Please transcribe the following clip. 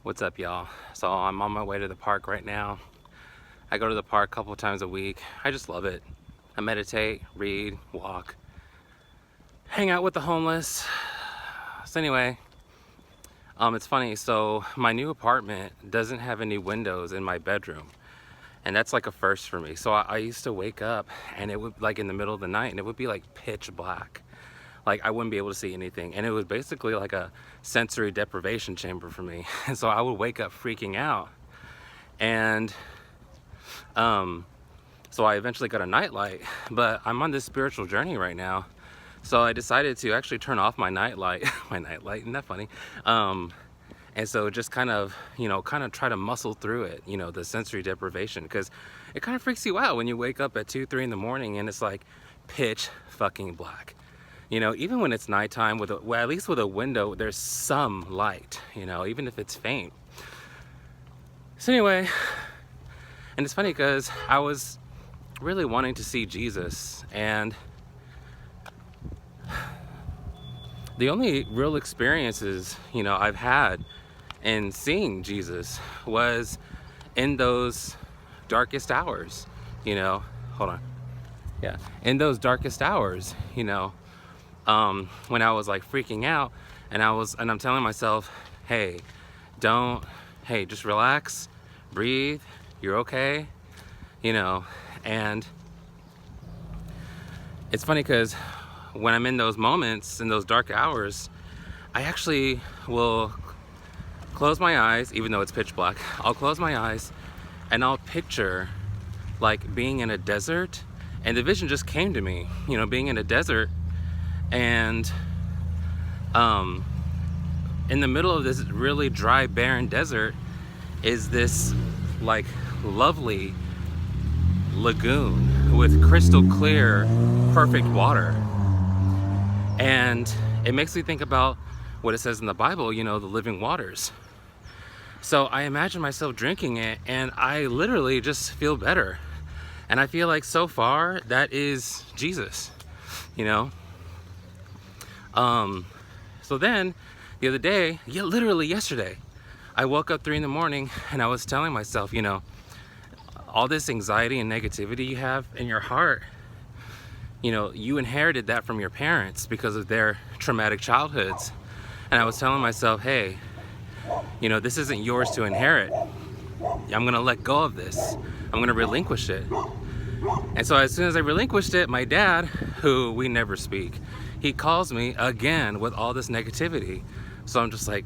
What's up, y'all? So I'm on my way to the park right now. I go to the park a couple times a week. I just love it. I meditate, read, walk, hang out with the homeless. So anyway, it's funny. So my new apartment doesn't have any windows in my bedroom, and that's like a first for me. So I used to wake up and it would, like, in the middle of the night, and it would be like pitch black. Like I wouldn't be able to see anything, and it was basically like a sensory deprivation chamber for me. And so I would wake up freaking out, and so I eventually got a nightlight. But I'm on this spiritual journey right now, so I decided to actually turn off my nightlight. My nightlight, isn't that funny? And so just kind of try to muscle through it, the sensory deprivation, because it kind of freaks you out when you wake up at 2-3 in the morning and it's like pitch fucking black. Even when it's nighttime, at least with a window, there's some light, even if it's faint. So anyway, and it's funny because I was really wanting to see Jesus, and the only real experiences, I've had in seeing Jesus was in those darkest hours, hold on. Yeah, in those darkest hours, when I was like freaking out, and I'm telling myself, hey, just relax, breathe, you're okay, and it's funny because when I'm in those moments, in those dark hours, I actually will close my eyes, even though it's pitch black. I'll close my eyes and I'll picture like being in a desert, and the vision just came to me, being in a desert, and in the middle of this really dry, barren desert is this like lovely lagoon with crystal clear, perfect water. And it makes me think about what it says in the Bible, the living waters. So I imagine myself drinking it, and I literally just feel better. And I feel like so far that is Jesus, So then the other day, literally yesterday, I woke up 3 in the morning and I was telling myself, all this anxiety and negativity you have in your heart, you inherited that from your parents because of their traumatic childhoods. And I was telling myself, hey, this isn't yours to inherit. I'm gonna let go of this. I'm gonna relinquish it. And so as soon as I relinquished it, my dad, who we never speak, he calls me again with all this negativity. So I'm just like,